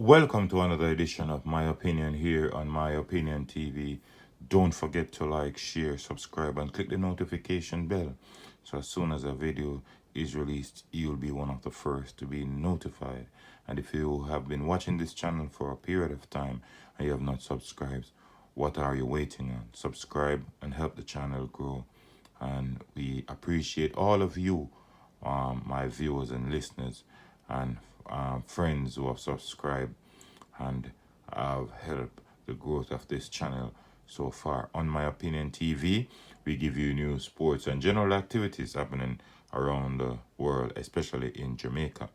Welcome to another edition of My Opinion here on My Opinion TV. Don't forget to like, share, subscribe, and click the notification bell. So as soon as a video is released, you'll be one of the first to be notified. And if you have been watching this channel for a period of time and you have not subscribed, what are you waiting on? Subscribe and help the channel grow. And we appreciate all of you, my viewers and listeners, and friends who have subscribed and have helped the growth of this channel so far. On My Opinion TV, we give you news, sports, and general activities happening around the world, especially in Jamaica.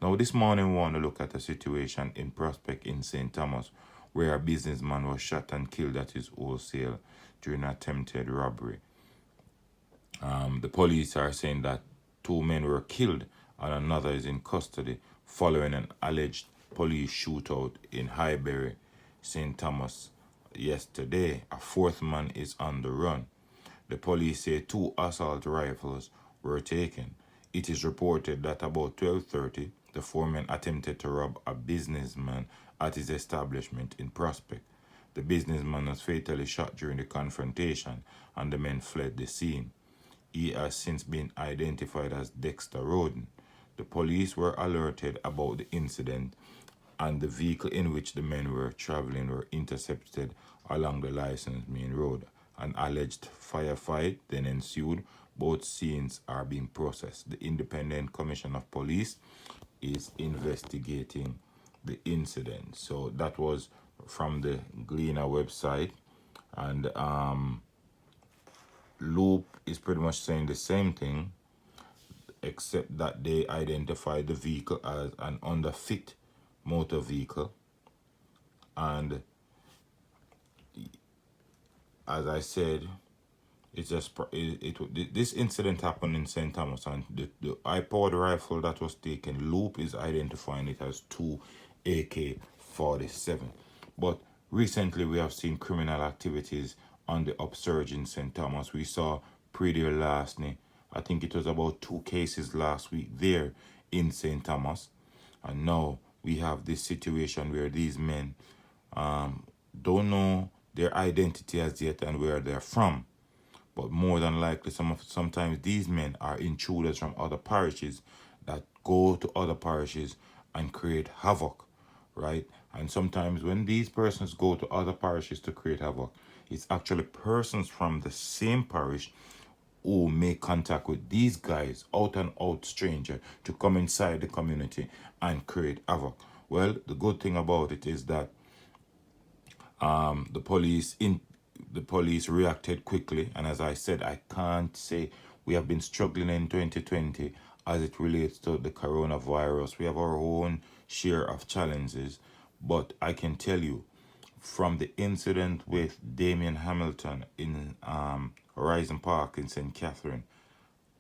Now, this morning we want to look at a situation in Prospect in St. Thomas where a businessman was shot and killed at his wholesale during an attempted robbery. The police are saying that two men were killed and another is in custody following an alleged police shootout in Highbury, St. Thomas yesterday. A fourth man is on the run. The police say two assault rifles were taken. It is reported that about 12:30, the four men attempted to rob a businessman at his establishment in Prospect. The businessman was fatally shot during the confrontation and the men fled the scene. He has since been identified as Dexter Roden. The police were alerted about the incident and the vehicle in which the men were traveling were intercepted along the licensed main road. An alleged firefight then ensued. Both scenes are being processed. The Independent Commission of Police is investigating the incident. So that was from the Gleaner website. And Loop is pretty much saying the same thing, except that they identified the vehicle as an underfit motor vehicle. And as I said, it's just this incident happened in St. Thomas, and the high-powered rifle that was taken, Loop is identifying it as two AK-47. But recently we have seen criminal activities on the upsurge in St. Thomas. We saw pretty lastly, I think it was about 2 cases last week there in St. Thomas. And now we have this situation where these men don't know their identity as yet and where they're from. But more than likely, sometimes these men are intruders from other parishes that go to other parishes and create havoc, right? And sometimes when these persons go to other parishes to create havoc, it's actually persons from the same parish who make contact with these guys, out and out stranger, to come inside the community and create havoc. Well, the good thing about it is that the police reacted quickly, and as I said, I can't say we have been struggling in 2020 as it relates to the coronavirus. We have our own share of challenges, but I can tell you from the incident with Damian Hamilton in Horizon Park in St. Catherine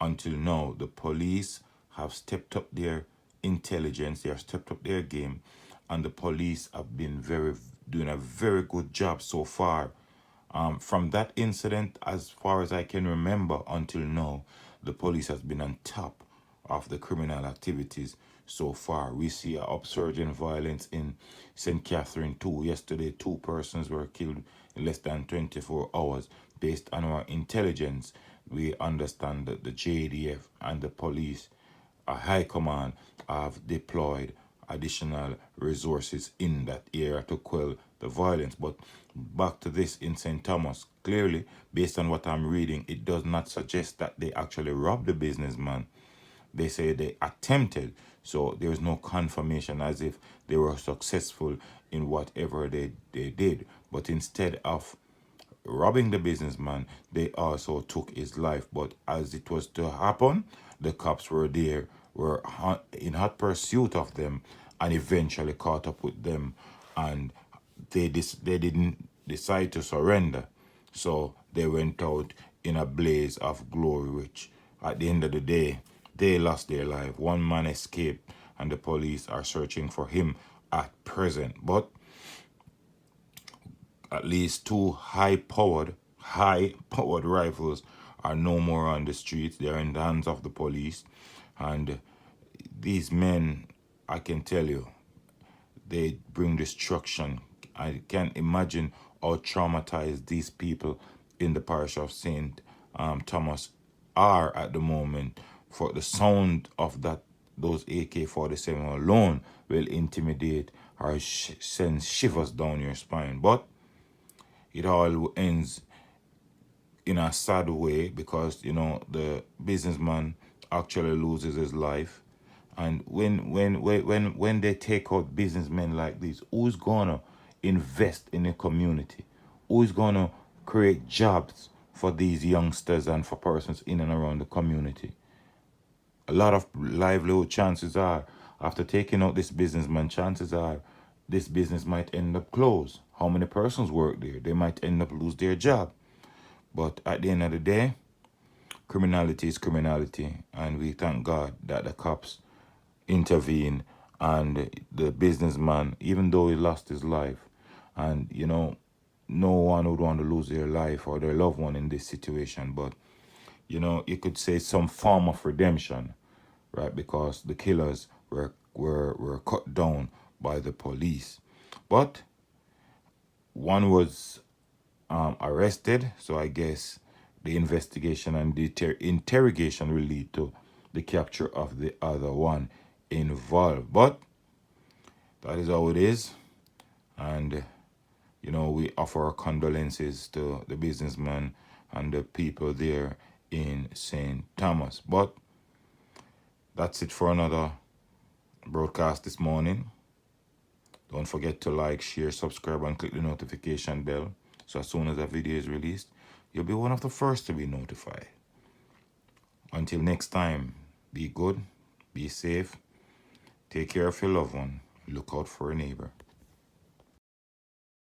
until now, the police have stepped up their intelligence, they have stepped up their game, and the police have been doing a very good job so far. From that incident, as far as I can remember until now, the police has been on top of the criminal activities so far. We see an upsurge in violence in St. Catherine too. Yesterday, 2 persons were killed in less than 24 hours. Based on our intelligence, we understand that the JDF and the police, high command, have deployed additional resources in that area to quell the violence. But back to this in St. Thomas, clearly, based on what I'm reading, it does not suggest that they actually robbed the businessman. They say they attempted, so there is no confirmation as if they were successful in whatever they did. But instead of robbing the businessman, they also took his life. But as it was to happen, the cops were there, were in hot pursuit of them, and eventually caught up with them, and they didn't decide to surrender. So they went out in a blaze of glory, which at the end of the day, they lost their life. One man escaped, and the police are searching for him at present. But at least 2 high-powered rifles are no more on the streets. They're in the hands of the police. And these men, I can tell you, they bring destruction. I can't imagine how traumatized these people in the parish of St. Thomas are at the moment. For the sound of those AK-47 alone will intimidate or send shivers down your spine. But it all ends in a sad way, because the businessman actually loses his life. And when they take out businessmen like this, who's gonna invest in the community? Who's gonna create jobs for these youngsters and for persons in and around the community? A lot of livelihood, chances are, after taking out this businessman, chances are this business might end up closed. How many persons work there? They might end up lose their job. But at the end of the day, criminality is criminality, and we thank God that the cops intervene, and the businessman, even though he lost his life, and no one would want to lose their life or their loved one in this situation, but you could say some form of redemption, right? Because the killers were cut down by the police. But one was arrested, so I guess the investigation and the interrogation will lead to the capture of the other one involved. But that is how it is, and we offer our condolences to the businessman and the people there in St. Thomas. But that's it for another broadcast this morning. Don't forget to like, share, subscribe, and click the notification bell, so as soon as a video is released, you'll be one of the first to be notified. Until next time, be good, be safe, take care of your loved one, look out for a neighbor.